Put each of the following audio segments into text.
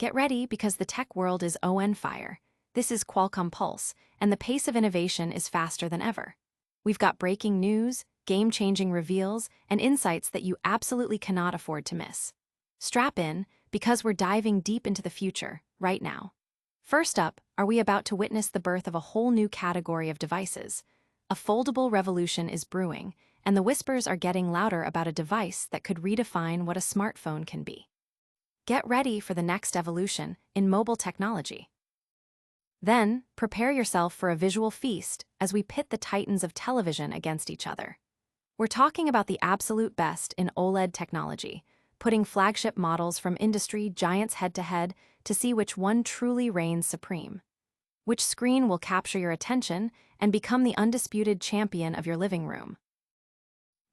Get ready because the tech world is on fire. This is Qualcomm Pulse, and the pace of innovation is faster than ever. We've got breaking news, game-changing reveals, and insights that you absolutely cannot afford to miss. Strap in, because we're diving deep into the future, right now. First up, are we about to witness the birth of a whole new category of devices? A foldable revolution is brewing, and the whispers are getting louder about a device that could redefine what a smartphone can be. Get ready for the next evolution in mobile technology. Then, prepare yourself for a visual feast as we pit the titans of television against each other. We're talking about the absolute best in OLED technology, putting flagship models from industry giants head-to-head to see which one truly reigns supreme. Which screen will capture your attention and become the undisputed champion of your living room.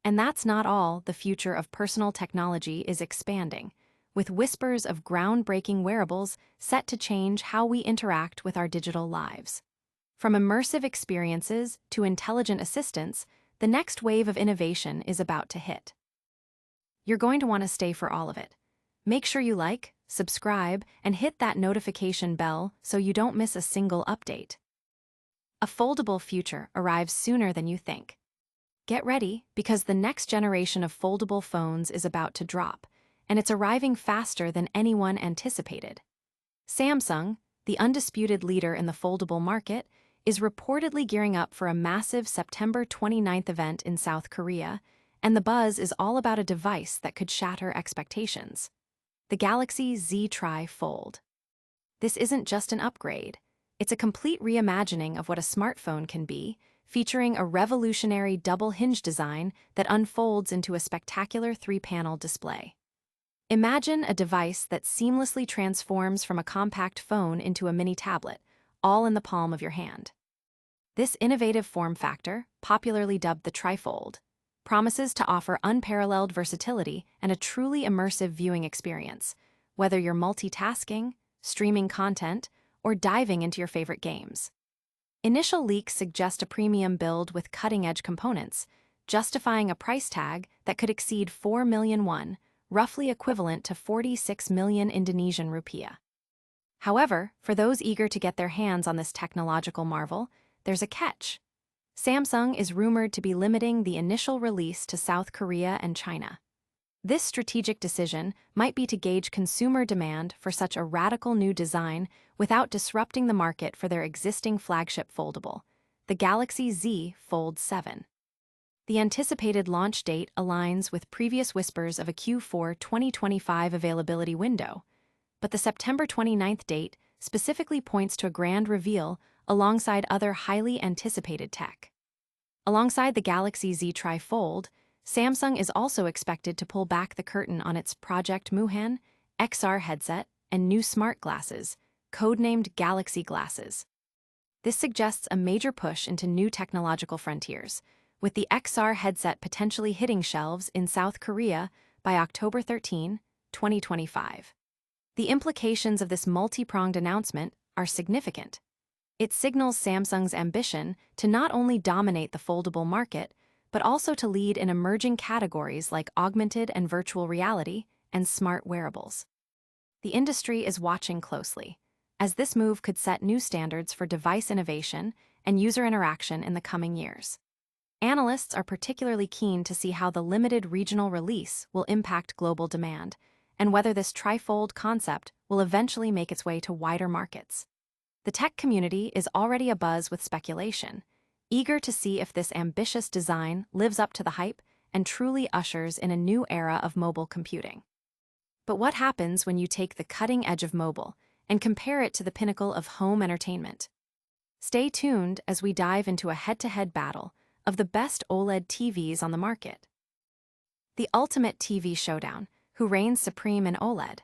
And that's not all. The future of personal technology is expanding, with whispers of groundbreaking wearables set to change how we interact with our digital lives. From immersive experiences to intelligent assistants, the next wave of innovation is about to hit. You're going to want to stay for all of it. Make sure you like, subscribe, and hit that notification bell so you don't miss a single update. A foldable future arrives sooner than you think. Get ready, because the next generation of foldable phones is about to drop, and it's arriving faster than anyone anticipated. Samsung, the undisputed leader in the foldable market, is reportedly gearing up for a massive September 29th event in South Korea, and the buzz is all about a device that could shatter expectations. The Galaxy Z Tri-Fold. This isn't just an upgrade. It's a complete reimagining of what a smartphone can be, featuring a revolutionary double-hinge design that unfolds into a spectacular three-panel display. Imagine a device that seamlessly transforms from a compact phone into a mini tablet, all in the palm of your hand. This innovative form factor, popularly dubbed the Trifold, promises to offer unparalleled versatility and a truly immersive viewing experience, whether you're multitasking, streaming content, or diving into your favorite games. Initial leaks suggest a premium build with cutting-edge components, justifying a price tag that could exceed 4 million won, roughly equivalent to 46 million Indonesian rupiah. However, for those eager to get their hands on this technological marvel, there's a catch. Samsung is rumored to be limiting the initial release to South Korea and China. This strategic decision might be to gauge consumer demand for such a radical new design without disrupting the market for their existing flagship foldable, the Galaxy Z Fold 7. The anticipated launch date aligns with previous whispers of a Q4 2025 availability window, but the September 29th date specifically points to a grand reveal alongside other highly anticipated tech. Alongside the Galaxy Z Tri-Fold, Samsung is also expected to pull back the curtain on its Project Moohan XR headset and new smart glasses, codenamed Galaxy Glasses. This suggests a major push into new technological frontiers, with the XR headset potentially hitting shelves in South Korea by October 13, 2025. The implications of this multi-pronged announcement are significant. It signals Samsung's ambition to not only dominate the foldable market, but also to lead in emerging categories like augmented and virtual reality and smart wearables. The industry is watching closely, as this move could set new standards for device innovation and user interaction in the coming years. Analysts are particularly keen to see how the limited regional release will impact global demand, and whether this trifold concept will eventually make its way to wider markets. The tech community is already abuzz with speculation, eager to see if this ambitious design lives up to the hype and truly ushers in a new era of mobile computing. But what happens when you take the cutting edge of mobile and compare it to the pinnacle of home entertainment? Stay tuned as we dive into a head-to-head battle of the best OLED TVs on the market. The ultimate TV showdown, who reigns supreme in OLED?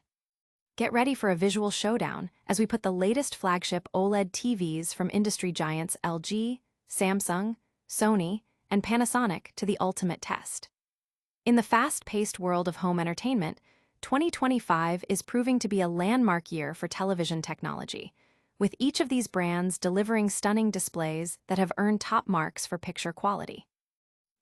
Get ready for a visual showdown as we put the latest flagship OLED TVs from industry giants LG, Samsung, Sony, and Panasonic to the ultimate test. In the fast-paced world of home entertainment, 2025 is proving to be a landmark year for television technology, with each of these brands delivering stunning displays that have earned top marks for picture quality.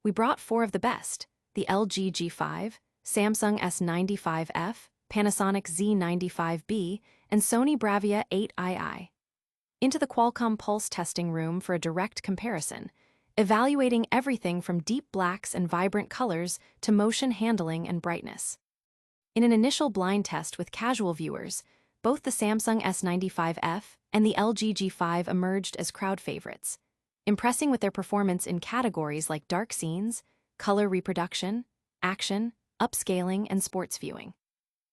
We brought four of the best: the LG G5, Samsung S95F, Panasonic Z95B, and Sony Bravia 8II. Into the Qualcomm Pulse testing room for a direct comparison, evaluating everything from deep blacks and vibrant colors to motion handling and brightness. In an initial blind test with casual viewers, both the Samsung S95F and the LG G5 emerged as crowd favorites, impressing with their performance in categories like dark scenes, color reproduction, action, upscaling, and sports viewing.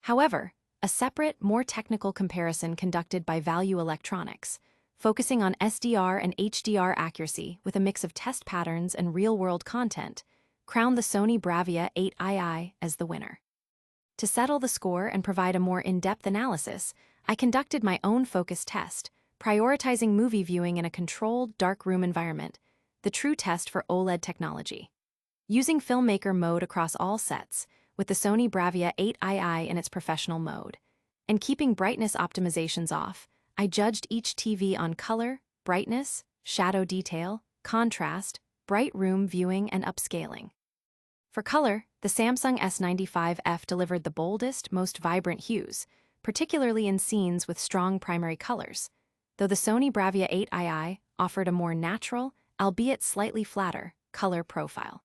However, a separate, more technical comparison conducted by Value Electronics, focusing on SDR and HDR accuracy with a mix of test patterns and real-world content, crowned the Sony Bravia 8II as the winner. To settle the score and provide a more in-depth analysis, I conducted my own focus test, prioritizing movie viewing in a controlled, dark-room environment, the true test for OLED technology. Using filmmaker mode across all sets, with the Sony Bravia 8II in its professional mode, and keeping brightness optimizations off, I judged each TV on color, brightness, shadow detail, contrast, bright room viewing, and upscaling. For color, the Samsung S95F delivered the boldest, most vibrant hues, particularly in scenes with strong primary colors, though the Sony Bravia 8II offered a more natural, albeit slightly flatter, color profile.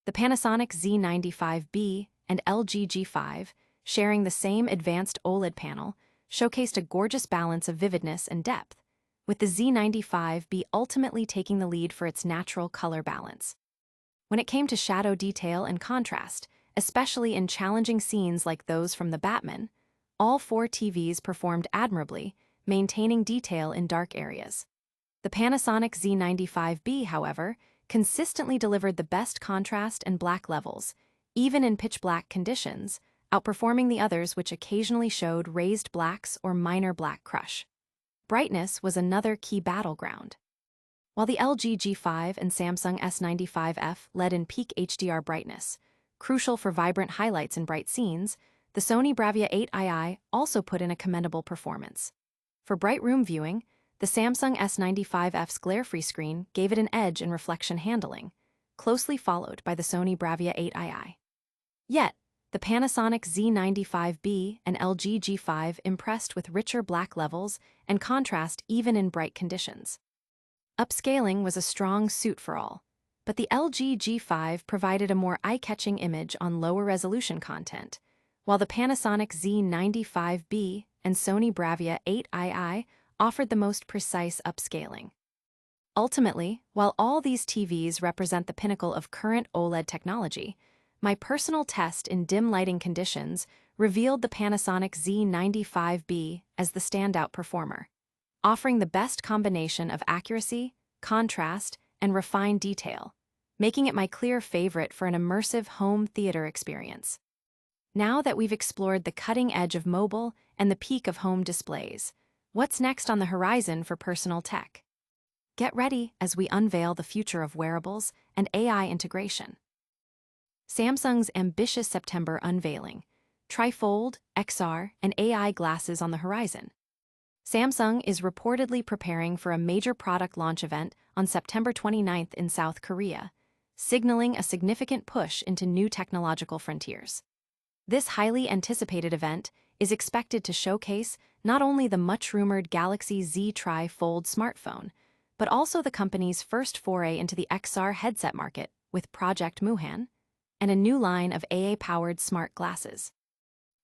The Panasonic Z95B and LG G5, sharing the same advanced OLED panel, showcased a gorgeous balance of vividness and depth, with the Z95B ultimately taking the lead for its natural color balance. When it came to shadow detail and contrast, especially in challenging scenes like those from The Batman, all four TVs performed admirably, maintaining detail in dark areas. The Panasonic Z95B, however, consistently delivered the best contrast and black levels, even in pitch-black conditions, outperforming the others which occasionally showed raised blacks or minor black crush. Brightness was another key battleground. While the LG G5 and Samsung S95F led in peak HDR brightness, crucial for vibrant highlights in bright scenes, the Sony Bravia 8II also put in a commendable performance. For bright room viewing, the Samsung S95F's glare-free screen gave it an edge in reflection handling, closely followed by the Sony Bravia 8II. Yet, the Panasonic Z95B and LG G5 impressed with richer black levels and contrast even in bright conditions. Upscaling was a strong suit for all, but the LG G5 provided a more eye-catching image on lower resolution content, while the Panasonic Z95B and Sony Bravia 8II offered the most precise upscaling. Ultimately, while all these TVs represent the pinnacle of current OLED technology, my personal test in dim lighting conditions revealed the Panasonic Z95B as the standout performer, offering the best combination of accuracy, contrast, and refined detail, making it my clear favorite for an immersive home theater experience. Now that we've explored the cutting edge of mobile and the peak of home displays, what's next on the horizon for personal tech? Get ready as we unveil the future of wearables and AI integration. Samsung's ambitious September unveiling, Trifold, XR, and AI glasses on the horizon. Samsung is reportedly preparing for a major product launch event on September 29th in South Korea, signaling a significant push into new technological frontiers. This highly anticipated event is expected to showcase not only the much-rumored Galaxy Z Tri-Fold smartphone, but also the company's first foray into the XR headset market with Project Moohan, and a new line of AA-powered smart glasses.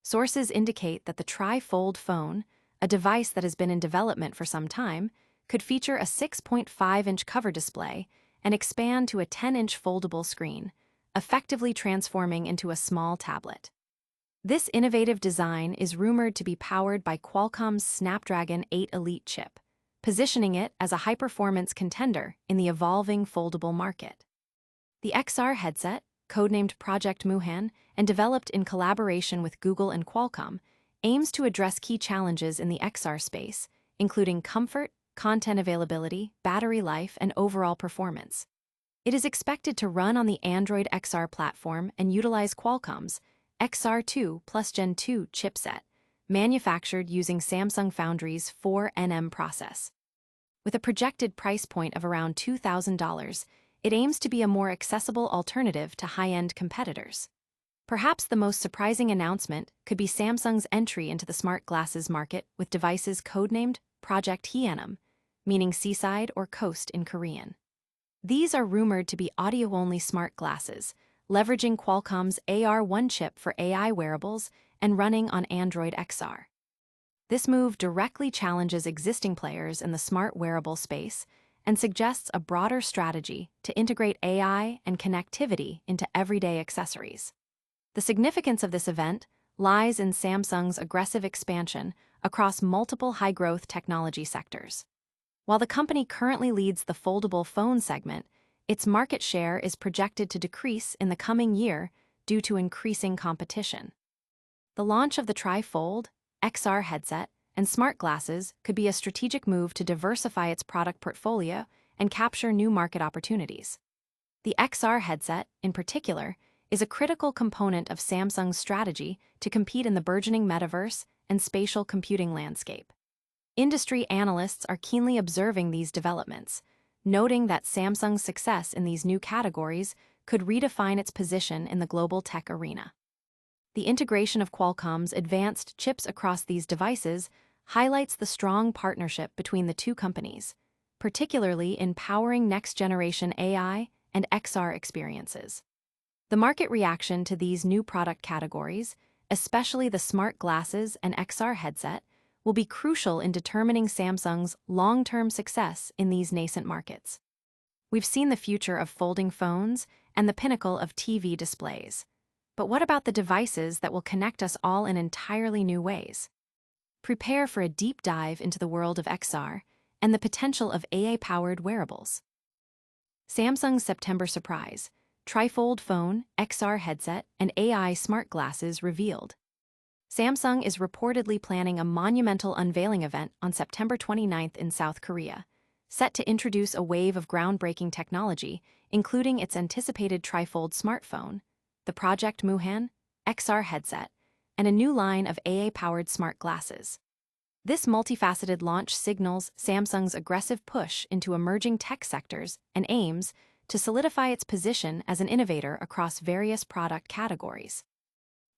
Sources indicate that the Tri-Fold phone, a device that has been in development for some time, could feature a 6.5-inch cover display and expand to a 10-inch foldable screen, effectively transforming into a small tablet. This innovative design is rumored to be powered by Qualcomm's Snapdragon 8 Elite chip, positioning it as a high-performance contender in the evolving foldable market. The XR headset, codenamed Project Moohan and developed in collaboration with Google and Qualcomm, aims to address key challenges in the XR space, including comfort, content availability, battery life, and overall performance. It is expected to run on the Android XR platform and utilize Qualcomm's XR2 Plus Gen 2 chipset, manufactured using Samsung Foundry's 4nm process. With a projected price point of around $2,000, it aims to be a more accessible alternative to high-end competitors. Perhaps the most surprising announcement could be Samsung's entry into the smart glasses market with devices codenamed Project Moohan, meaning seaside or coast in Korean. These are rumored to be audio-only smart glasses, leveraging Qualcomm's AR1 chip for AI wearables and running on Android XR. This move directly challenges existing players in the smart wearable space and suggests a broader strategy to integrate AI and connectivity into everyday accessories. The significance of this event lies in Samsung's aggressive expansion across multiple high-growth technology sectors. While the company currently leads the foldable phone segment, its market share is projected to decrease in the coming year due to increasing competition. The launch of the Tri-Fold, XR headset, and smart glasses could be a strategic move to diversify its product portfolio and capture new market opportunities. The XR headset, in particular, is a critical component of Samsung's strategy to compete in the burgeoning metaverse and spatial computing landscape. Industry analysts are keenly observing these developments, noting that Samsung's success in these new categories could redefine its position in the global tech arena. The integration of Qualcomm's advanced chips across these devices highlights the strong partnership between the two companies, particularly in powering next-generation AI and XR experiences. The market reaction to these new product categories, especially the smart glasses and XR headset, will be crucial in determining Samsung's long-term success in these nascent markets. We've seen the future of folding phones and the pinnacle of TV displays. But what about the devices that will connect us all in entirely new ways? Prepare for a deep dive into the world of XR and the potential of AI-powered wearables. Samsung's September surprise: Tri-Fold phone, XR headset, and AI smart glasses revealed. Samsung is reportedly planning a monumental unveiling event on September 29th in South Korea, set to introduce a wave of groundbreaking technology, including its anticipated Tri-Fold smartphone, the Project Moohan XR headset, and a new line of AI-powered smart glasses. This multifaceted launch signals Samsung's aggressive push into emerging tech sectors and aims to solidify its position as an innovator across various product categories.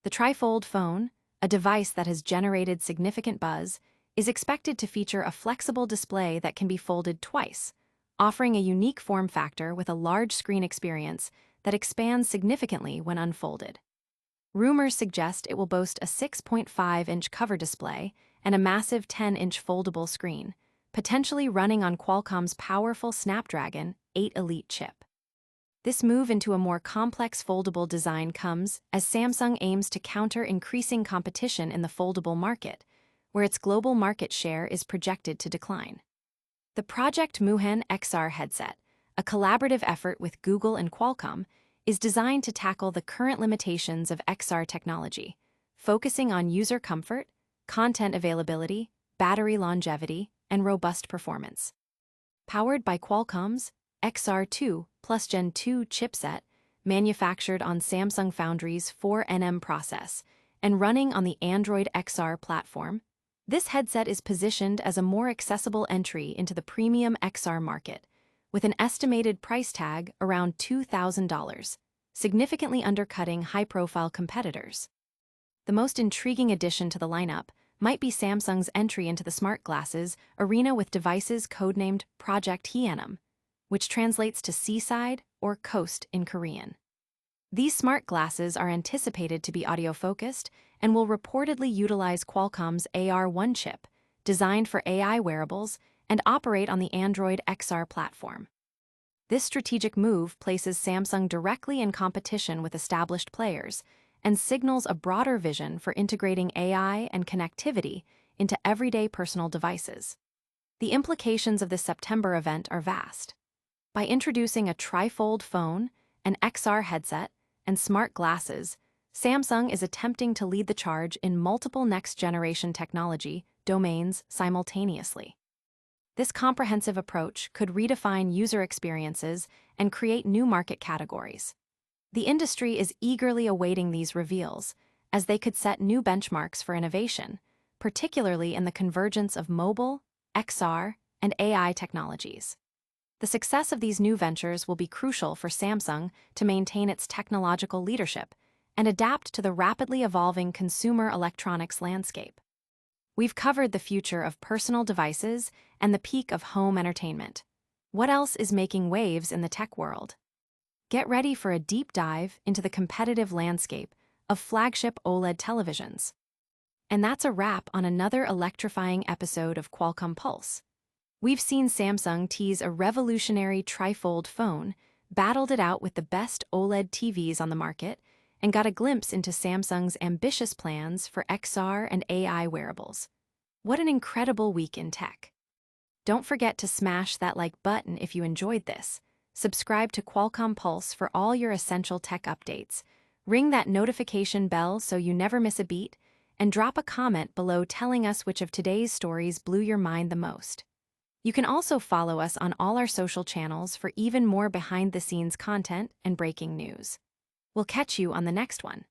The Tri-Fold phone, a device that has generated significant buzz, is expected to feature a flexible display that can be folded twice, offering a unique form factor with a large screen experience that expands significantly when unfolded. Rumors suggest it will boast a 6.5-inch cover display and a massive 10-inch foldable screen, potentially running on Qualcomm's powerful Snapdragon 8 Elite chip. This move into a more complex foldable design comes as Samsung aims to counter increasing competition in the foldable market, where its global market share is projected to decline. The Project Moohan XR headset, a collaborative effort with Google and Qualcomm, is designed to tackle the current limitations of XR technology, focusing on user comfort, content availability, battery longevity, and robust performance. Powered by Qualcomm's XR2 Plus Gen 2 chipset, manufactured on Samsung Foundry's 4nm process, and running on the Android XR platform, this headset is positioned as a more accessible entry into the premium XR market, with an estimated price tag around $2,000, significantly undercutting high-profile competitors. The most intriguing addition to the lineup might be Samsung's entry into the smart glasses arena with devices codenamed Project Moohan, which translates to seaside or coast in Korean. These smart glasses are anticipated to be audio-focused and will reportedly utilize Qualcomm's AR1 chip, designed for AI wearables, and operate on the Android XR platform. This strategic move places Samsung directly in competition with established players and signals a broader vision for integrating AI and connectivity into everyday personal devices. The implications of this September event are vast. By introducing a Tri-Fold phone, an XR headset, and smart glasses, Samsung is attempting to lead the charge in multiple next-generation technology domains simultaneously. This comprehensive approach could redefine user experiences and create new market categories. The industry is eagerly awaiting these reveals, as they could set new benchmarks for innovation, particularly in the convergence of mobile, XR, and AI technologies. The success of these new ventures will be crucial for Samsung to maintain its technological leadership and adapt to the rapidly evolving consumer electronics landscape. We've covered the future of personal devices and the peak of home entertainment. What else is making waves in the tech world? Get ready for a deep dive into the competitive landscape of flagship OLED televisions. And that's a wrap on another electrifying episode of Qualcomm Pulse. We've seen Samsung tease a revolutionary trifold phone, battled it out with the best OLED TVs on the market, and got a glimpse into Samsung's ambitious plans for XR and AI wearables. What an incredible week in tech. Don't forget to smash that like button if you enjoyed this. Subscribe to Qualcomm Pulse for all your essential tech updates. Ring that notification bell so you never miss a beat, and drop a comment below telling us which of today's stories blew your mind the most. You can also follow us on all our social channels for even more behind-the-scenes content and breaking news. We'll catch you on the next one.